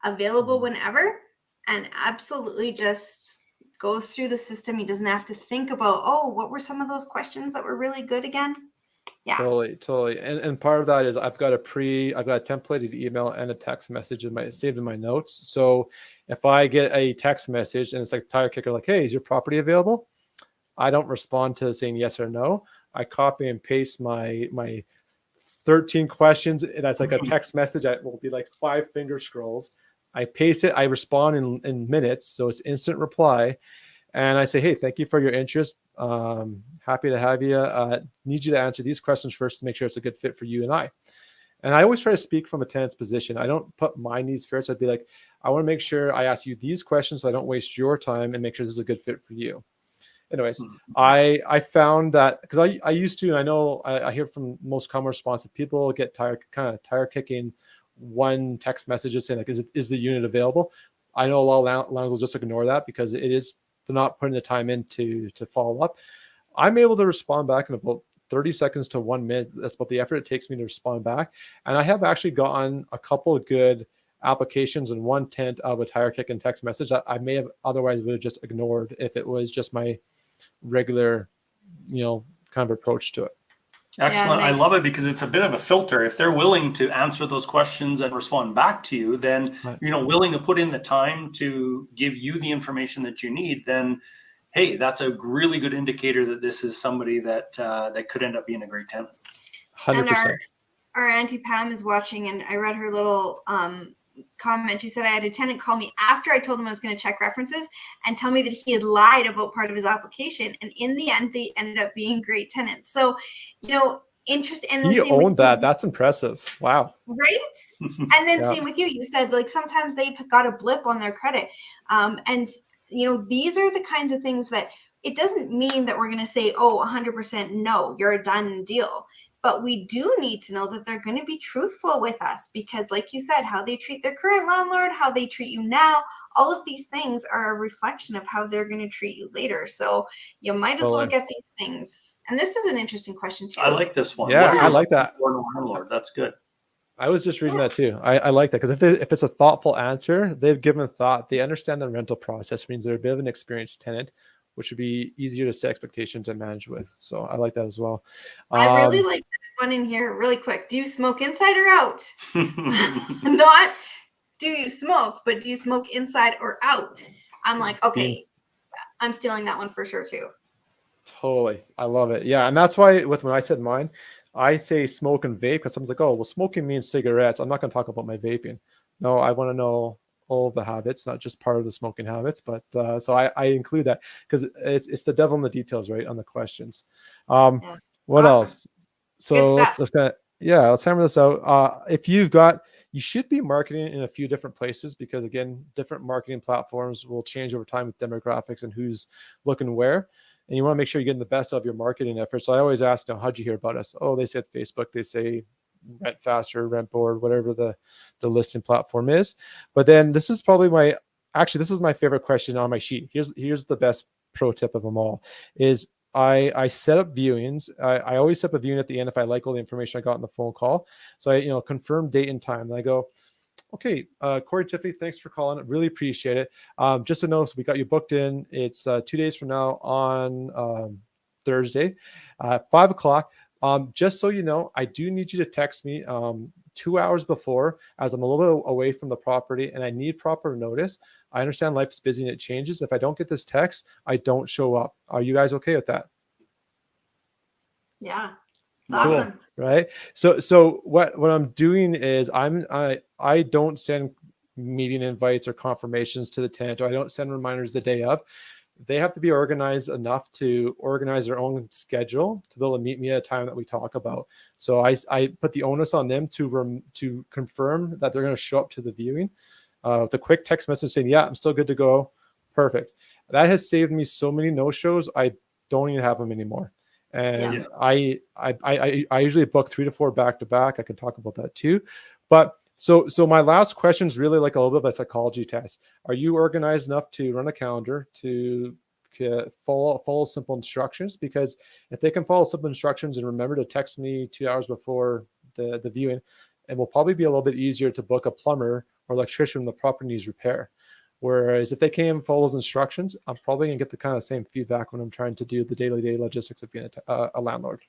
available whenever, and absolutely just goes through the system. He doesn't have to think about, oh, what were some of those questions that were really good again? Yeah. Totally. And part of that is I've got a templated email and a text message saved in my notes. So if I get a text message and it's like tire kicker, like, hey, is your property available? I don't respond to saying yes or no. I copy and paste my 13 questions. And that's like a text message. That will be like 5 finger scrolls. I paste it. I respond in minutes. So it's instant reply. And I say, hey, thank you for your interest. Happy to have you. Need you to answer these questions first to make sure it's a good fit for you and I. And I always try to speak from a tenant's position. I don't put my needs first. I'd be like, I want to make sure I ask you these questions so I don't waste your time and make sure this is a good fit for you. anyways, Mhm. I found that because I used to, and I know I hear from most common response that people get tired, kind of tire kicking one text message just saying like, is the unit available? I know a lot of landlords will just ignore that because they're not putting the time in to follow up. I'm able to respond back in about 30 seconds to 1 minute. That's about the effort it takes me to respond back. And I have actually gotten a couple of good applications and one tenant of a tire kick and text message that I may have otherwise would have just ignored if it was just my regular, kind of approach to it. Excellent. I nice. love it because it's a bit of a filter. If they're willing to answer those questions and respond back to you, then, Right. willing to put in the time to give you the information that you need, then, hey, that's a really good indicator that this is somebody that could end up being a great tenant. 100%. And our Auntie Pam is watching, and I read her little comment. She said, I had a tenant call me after I told him I was going to check references and tell me that he had lied about part of his application. And in the end, they ended up being great tenants. So, interesting. And He owned that. That's impressive. Wow. Right? And then Yeah. same with you. You said like sometimes they've got a blip on their credit. And these are the kinds of things that it doesn't mean that we're going to say, 100% no, you're a done deal. But we do need to know that they're going to be truthful with us because, like you said, how they treat their current landlord, how they treat you now, all of these things are a reflection of how they're going to treat you later. So you might as well get these things. And this is an interesting question too. I like this one. Yeah, I like that. Landlord. That's good. I was just reading that too. I like that because if it's a thoughtful answer, they've given thought. They understand the rental process means they're a bit of an experienced tenant, which would be easier to set expectations and manage with. So I like that as well. I really like this one in here really quick. Do you smoke inside or out? Not do you smoke, but do you smoke inside or out? I'm like, okay, I'm stealing that one for sure too. Totally. I love it. Yeah. And that's why when I said mine, I say smoke and vape because someone's like, oh, well, smoking means cigarettes. I'm not going to talk about my vaping. No, I want to know all of the habits, not just part of the smoking habits. But so I include that because it's the devil in the details, right, on the questions. What else? So let's hammer this out. If you should be marketing in a few different places because again, different marketing platforms will change over time with demographics and who's looking where. And you want to make sure you're getting the best of your marketing efforts. So I always ask, how'd you hear about us? Oh, they said Facebook. They say Rent Faster, Rent Board, whatever the listing platform is. But then this is probably this is my favorite question on my sheet. Here's the best pro tip of them all is I set up viewings. I always set up a viewing at the end if I like all the information I got in the phone call. So I confirm date and time. And I go, okay, Corey, Tiffany, thanks for calling. Really appreciate it. Just to know, so we got you booked in. It's 2 days from now on Thursday, 5 o'clock. Just so you know, I do need you to text me 2 hours before as I'm a little bit away from the property and I need proper notice. I understand life's busy and it changes. If I don't get this text, I don't show up. Are you guys okay with that? Yeah. Awesome. Cool, right? So what I'm doing is I don't send meeting invites or confirmations to the tenant, or I don't send reminders the day of. They have to be organized enough to organize their own schedule to be able to meet me at a time that we talk about. So I put the onus on them to confirm that they're going to show up to the viewing. With a quick text message saying, yeah, I'm still good to go. Perfect. That has saved me so many no-shows. I don't even have them anymore. And I usually book 3 to 4 back to back. I can talk about that too. But so my last question is really like a little bit of a psychology test. Are you organized enough to run a calendar to follow simple instructions? Because if they can follow simple instructions and remember to text me 2 hours before the viewing, it will probably be a little bit easier to book a plumber or electrician when the property needs repair. Whereas if they can't follow those instructions, I'm probably going to get the kind of same feedback when I'm trying to do the day logistics of being a landlord.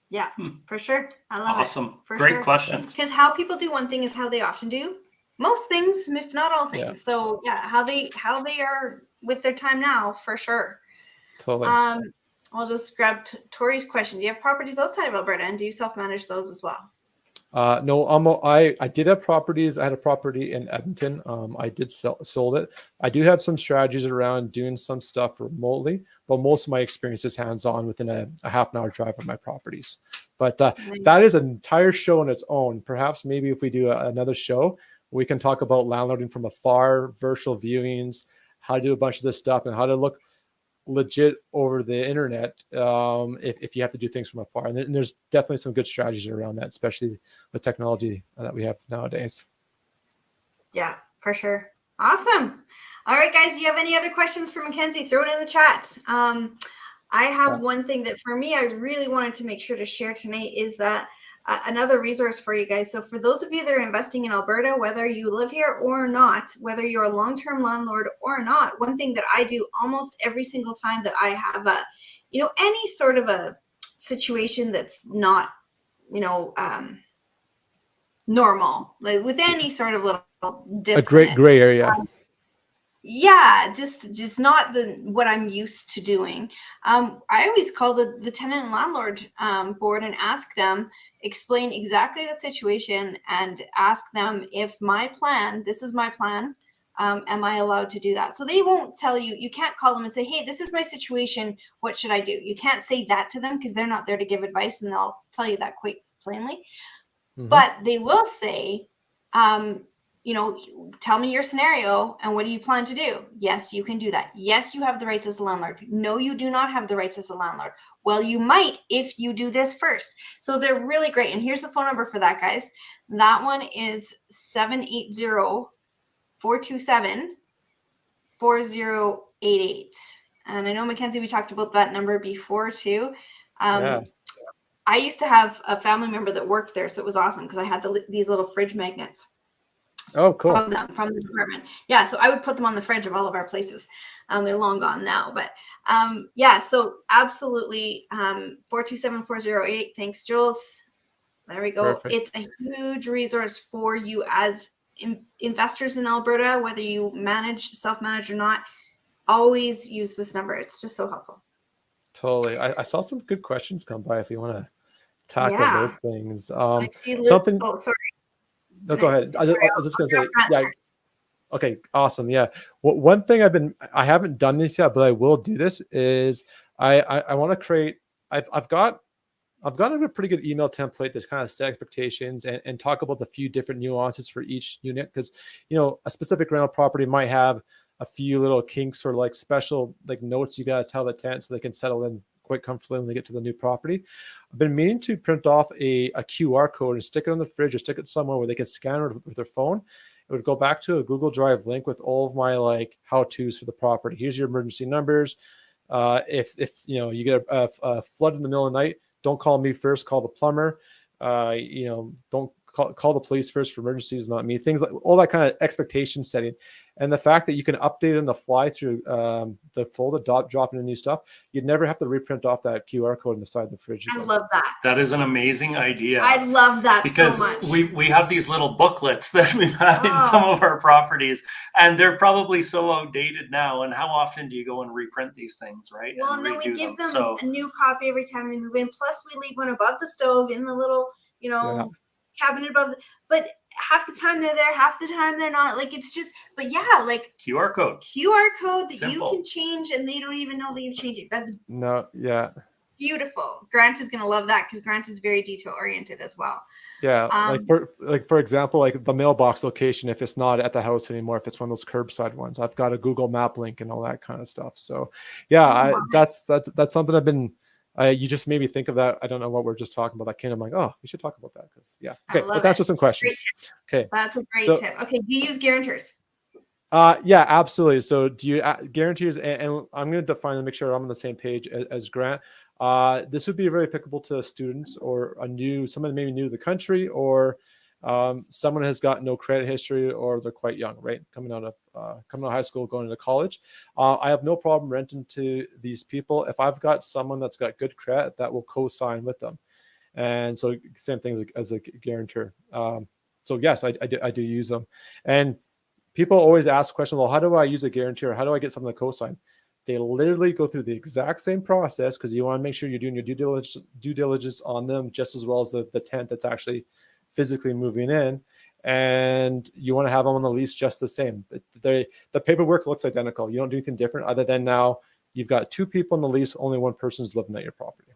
Yeah, for sure. I love it. Awesome. Great questions. Because how people do one thing is how they often do most things, if not all things. Yeah. So how they are with their time now, for sure. Totally. I'll just grab Tori's question. Do you have properties outside of Alberta, and do you self-manage those as well? No, I did have properties. I had a property in Edmonton. I did sold it. I do have some strategies around doing some stuff remotely, but most of my experience is hands-on within a half an hour drive of my properties. But that is an entire show on its own. Perhaps maybe if we do another show, we can talk about landlording from afar, virtual viewings, how to do a bunch of this stuff, and how to look legit over the internet if you have to do things from afar. And there's definitely some good strategies around that, especially with technology that we have nowadays. Yeah, for sure. Awesome. All right, guys, do you have any other questions for Mackenzie? Throw it in the chat. I have one thing that for me, I really wanted to make sure to share tonight is that another resource for you guys. So for those of you that are investing in Alberta, whether you live here or not, whether you're a long-term landlord or not, one thing that I do almost every single time that I have a, any sort of a situation that's not, normal, like with any sort of little dips A great gray area. Yeah, just not what I'm used to doing. I always call the tenant and landlord board and ask them, explain exactly the situation and ask them if this is my plan, am I allowed to do that? So they won't tell you, you can't call them and say, hey, this is my situation, what should I do? You can't say that to them because they're not there to give advice, and they'll tell you that quite plainly. But they will say, tell me your scenario and what do you plan to do? Yes, you can do that. Yes, you have the rights as a landlord. No, you do not have the rights as a landlord. Well, you might if you do this first. So they're really great. And here's the phone number for that, guys. That one is 780-427-4088. And I know, Mackenzie, we talked about that number before too. I used to have a family member that worked there, so it was awesome because I had these little fridge magnets. Oh, cool. From the department. Yeah, so I would put them on the fridge of all of our places. They're long gone now, but so absolutely 427-4088. Thanks, Jules. There we go. Perfect. It's a huge resource for you as investors in Alberta, whether you self-manage or not. Always use this number. It's just so helpful. Totally. I saw some good questions come by if you want to tackle those things. Something. Oh, sorry. No, go ahead. I was just going to say, yeah. Okay, awesome. Yeah. One thing I haven't done this yet, but I will do this is I want to create, I've got a pretty good email template that's kind of set expectations and talk about the few different nuances for each unit. Because, a specific rental property might have a few little kinks or like special like notes you got to tell the tenant so they can settle in quite comfortably when they get to the new property. I've been meaning to print off a QR code and stick it on the fridge or stick it somewhere where they can scan it with their phone. It would go back to a Google Drive link with all of my like how-tos for the property. Here's your emergency numbers. If you get a flood in the middle of the night, don't call me first, call the plumber. Don't call the police first for emergencies, not me. Things like all that kind of expectation setting. And the fact that you can update it on the fly through the folder, dropping in new stuff, you'd never have to reprint off that QR code on the side of the fridge again. I love that. That is an amazing idea. I love that because so much. We have these little booklets that we've had in some of our properties, and they're probably so outdated now. And how often do you go and reprint these things, right? Well, and then we give them a new copy every time they move in. Plus, we leave one above the stove in the little, cabinet above. But half the time they're there, half the time they're not. Like, it's just, but yeah, like QR code that Simple. You can change, and they don't even know that you've changed it. That's beautiful. Grant is going to love that because Grant is very detail oriented as well. Yeah, for example, like the mailbox location, if it's not at the house anymore, if it's one of those curbside ones, I've got a Google Map link and all that kind of stuff. So yeah, that's something I've been. You just made me think of that. I don't know what we're just talking about. I'm like, oh, we should talk about that because Okay, let's answer some questions. Okay, that's a great tip. Okay, do you use guarantors? Yeah, absolutely. So do you guarantors? And I'm going to define and make sure I'm on the same page as Grant. This would be very applicable to students or someone maybe new to the country, or someone has got no credit history, or they're quite young, right? Coming out of high school, going into college. I have no problem renting to these people if I've got someone that's got good credit that will co-sign with them. And so same thing as a guarantor. So yes, I do use them. And people always ask the question, well, how do I use a guarantor? How do I get someone to co-sign? They literally go through the exact same process because you want to make sure you're doing your due diligence on them just as well as the tenant that's actually physically moving in, and you want to have them on the lease just the same. The paperwork looks identical. You don't do anything different other than now you've got two people on the lease, only one person's living at your property.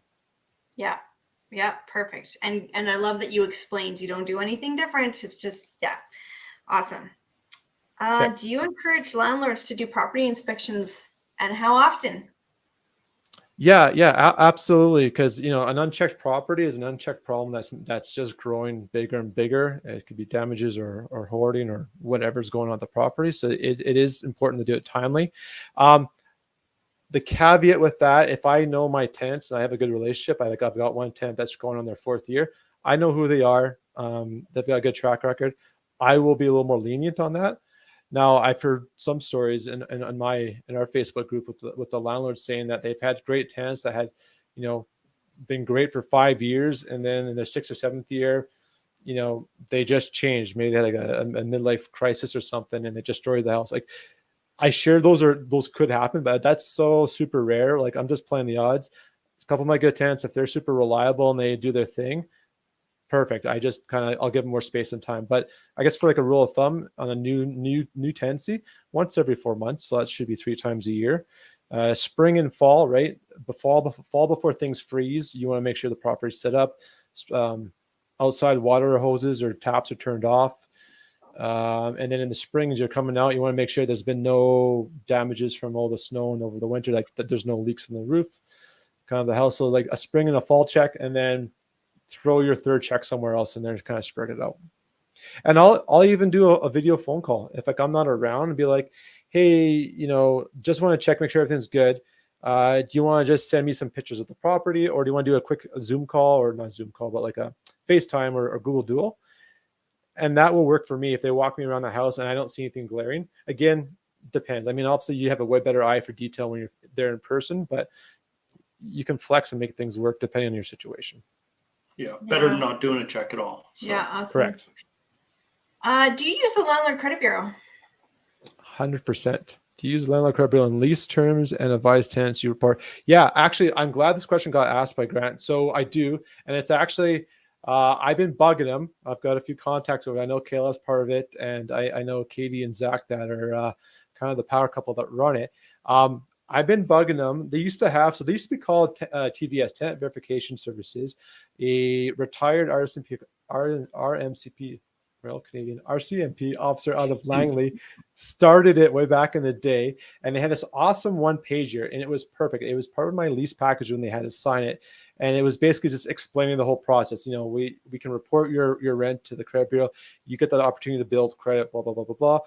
Yeah, perfect. And I love that you explained you don't do anything different. It's just awesome. Do you encourage landlords to do property inspections, and how often? Yeah, absolutely. Because an unchecked property is an unchecked problem that's just growing bigger and bigger. It could be damages or hoarding or whatever's going on at the property. So it is important to do it timely. The caveat with that, if I know my tenants and I have a good relationship, I've got one tenant that's going on their 4th year. I know who they are. They've got a good track record. I will be a little more lenient on that. Now, I've heard some stories in our Facebook group with the landlords saying that they've had great tenants that had, been great for 5 years, and then in their 6th or 7th year, they just changed. Maybe they had like a midlife crisis or something, and they just destroyed the house. Like, I share those could happen, but that's so super rare. Like, I'm just playing the odds. A couple of my good tenants, if they're super reliable and they do their thing, perfect. I just I'll give them more space and time. But I guess for like a rule of thumb on a new tenancy, once every 4 months. So that should be 3 times a year. Spring and fall, right? Fall before things freeze. You want to make sure the property's set up. Outside water hoses or taps are turned off. And then in the springs, you're coming out, you want to make sure there's been no damages from all the snow and over the winter, like that there's no leaks in the roof, kind of the house. So like a spring and a fall check, and then throw your 3rd check somewhere else and then kind of spread it out. And I'll even do a video phone call if like I'm not around and be like, hey, just want to check, make sure everything's good. Do you want to just send me some pictures of the property, or do you want to do a quick Zoom call, or not Zoom call, but like a FaceTime or Google Duo? And that will work for me if they walk me around the house and I don't see anything glaring. Again, depends. I mean, obviously you have a way better eye for detail when you're there in person, but you can flex and make things work depending on your situation. Yeah, better than not doing a check at all. So. Yeah, awesome. Correct. Do you use the Landlord Credit Bureau? 100%. Do you use the Landlord Credit Bureau on lease terms and advise tenants you report? Yeah, actually, I'm glad this question got asked by Grant. So I do, and it's actually... I've been bugging them. I've got a few contacts over. I know Kayla's part of it, and I know Katie and Zach that are kind of the power couple that run it. I've been bugging them. They used to be called TVS, Tenant Verification Services. A retired RMCP, Royal Canadian RCMP officer out of Langley started it way back in the day, and they had this awesome 1-pager, and it was perfect. It was part of my lease package when they had to sign it. And it was basically just explaining the whole process. We can report your rent to the credit bureau. You get that opportunity to build credit, blah, blah, blah, blah, blah.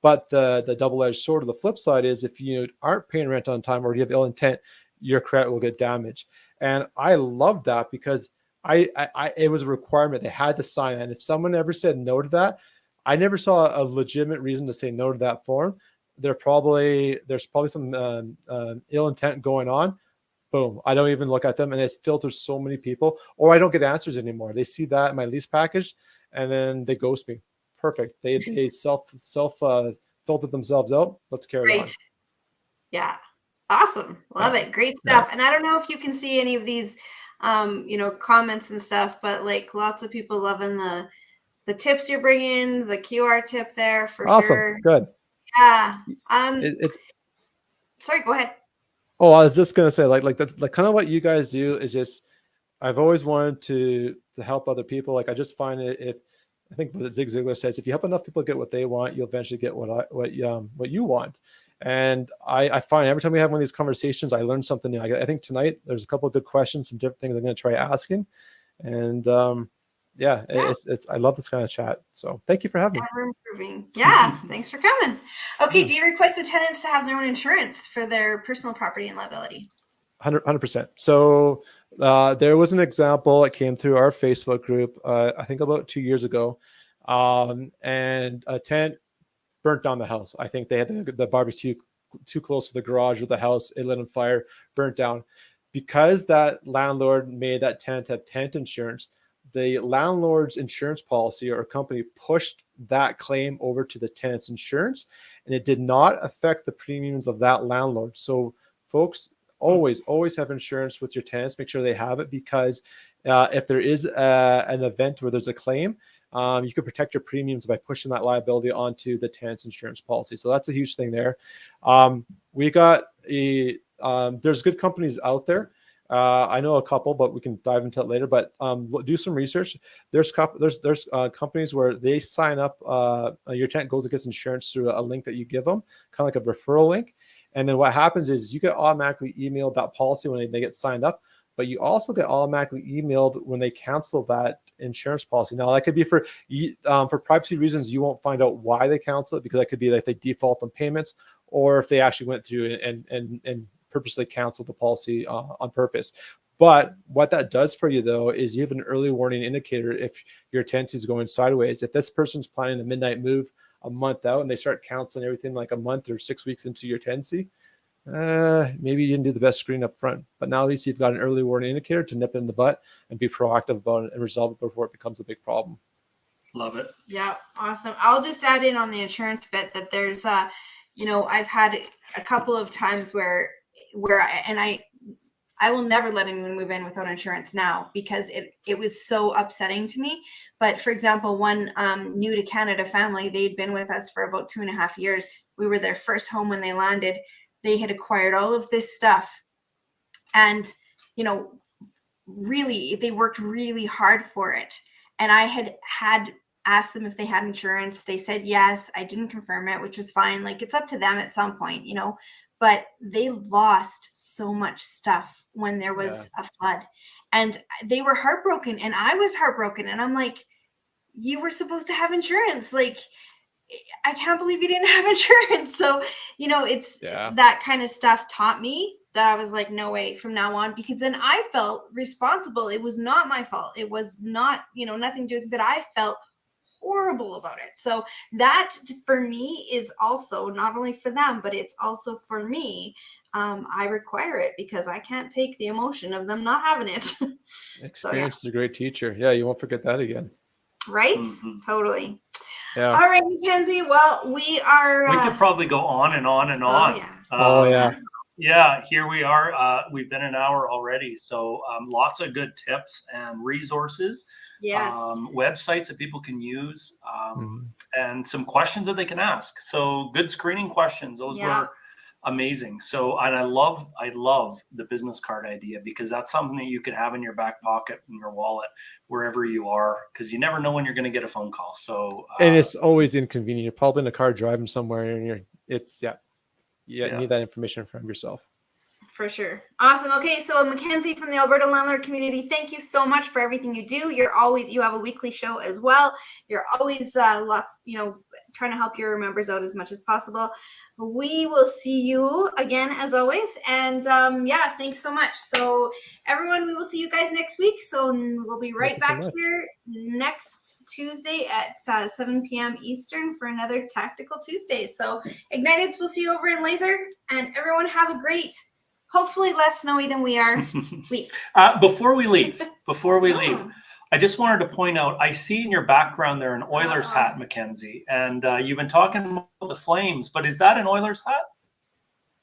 But the double-edged sword of the flip side is if you aren't paying rent on time or you have ill intent, your credit will get damaged. And I love that because it was a requirement. They had to sign it. And if someone ever said no to that, I never saw a legitimate reason to say no to that form. There's probably some ill intent going on. Boom. I don't even look at them, and it filters so many people, or I don't get answers anymore. They see that in my lease package and then they ghost me. Perfect. They self filtered themselves out. Let's carry on. Yeah. Awesome. Love it. Great stuff. Yeah. And I don't know if you can see any of these comments and stuff, but like lots of people loving the tips you're bringing, the QR tip there for sure. Good. Yeah. Sorry, go ahead. Oh, I was just gonna say, like kind of what you guys do is just, I've always wanted to help other people. Like I just find it, I think what Zig Ziglar says, if you help enough people get what they want, you'll eventually get what you want. And I find every time we have one of these conversations, I learn something new. I think tonight there's a couple of good questions, some different things I'm going to try asking, and it's I love this kind of chat. So thank you for having me. Ever improving. Yeah, thanks for coming. Okay, do you request the tenants to have their own insurance for their personal property and liability? 100%. So there was an example that came through our Facebook group, I think about 2 years ago, and a tenant burnt down the house. I think they had the barbecue too close to the garage of the house. It lit on fire, burnt down. Because that landlord made that tenant have tenant insurance, the landlord's insurance policy or company pushed that claim over to the tenant's insurance, and it did not affect the premiums of that landlord. So folks, always have insurance with your tenants. Make sure they have it, because if there is an event where there's a claim, you can protect your premiums by pushing that liability onto the tenant's insurance policy. So that's a huge thing there. We got there's good companies out there. I know a couple, but we can dive into it later. But do some research. There's companies where they sign up. Your tenant goes and gets insurance through a link that you give them, kind of like a referral link, And then what happens is you get automatically emailed that policy when they get signed up, but you also get automatically emailed when they cancel that insurance policy. Now that could be for privacy reasons. You won't find out why they cancel it, because that could be like they default on payments, or if they actually went through and purposely canceled the policy on purpose. But what that does for you, though, is you have an early warning indicator if your tenancy is going sideways. If this person's planning a midnight move a month out and they start canceling everything like a month or 6 weeks into your tenancy, maybe you didn't do the best screening up front. But now at least you've got an early warning indicator to nip it in the butt and be proactive about it and resolve it before it becomes a big problem. Love it. Yeah, awesome. I'll just add in on the insurance bit that there's I've had a couple of times where I will never let anyone move in without insurance now, because it was so upsetting to me. But for example, one new to Canada family, they'd been with us for about 2.5 years. We were their first home when they landed. They had acquired all of this stuff, and really they worked really hard for it. And I had asked them if they had insurance. They said yes. I didn't confirm it, which was fine. Like, it's up to them at some point, but they lost so much stuff when there was a flood, and they were heartbroken, and I was heartbroken. And I'm like, you were supposed to have insurance. Like, I can't believe you didn't have insurance. So, it's that kind of stuff taught me that I was like, no way from now on, because then I felt responsible. It was not my fault. It was not, nothing to do with it, but I felt horrible about it. So that for me is also not only for them, but it's also for me. I require it because I can't take the emotion of them not having it. Experience is a great teacher. Yeah, you won't forget that again. Right? Mm-hmm. Totally. Yeah. All right, Mackenzie. Well, we are. We could probably go on and on and on. Yeah, here we are. We've been an hour already. So lots of good tips and resources. Yes. Websites that people can use, and some questions that they can ask. So good screening questions. Those were amazing. So, and I love the business card idea, because that's something that you could have in your back pocket, in your wallet, wherever you are, because you never know when you're going to get a phone call. So, and it's always inconvenient. You're probably in a car driving somewhere, and you need that information from yourself. For sure. Awesome. Okay. So Mackenzie from the Alberta Landlord Community, thank you so much for everything you do. You have a weekly show as well. You're always trying to help your members out as much as possible. We will see you again as always. And thanks so much. So everyone, we will see you guys next week. So we'll be right back here next Tuesday at 7 p.m. Eastern for another Tactical Tuesday. So Igniteds, we'll see you over in Laser, and everyone have a great, hopefully less snowy than we are, week. Before we leave, I just wanted to point out, I see in your background there an Oilers hat, Mackenzie, and you've been talking about the Flames, but is that an Oilers hat?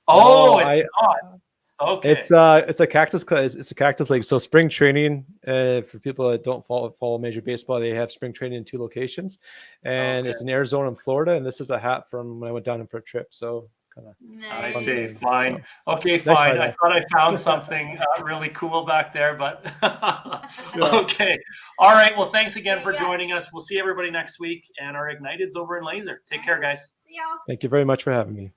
Oh, it's not. Okay. It's a cactus. It's a cactus league. So spring training, for people that don't follow Major Baseball, they have spring training in 2 locations, and it's in Arizona and Florida. And this is a hat from when I went down for a trip. So kind of. I see. Fine. So, okay, fine. I thought I found something really cool back there, but okay. All right. Well, thanks again for joining us. We'll see everybody next week, and our Igniteds over in Laser. Take care, guys. See y'all. Thank you very much for having me.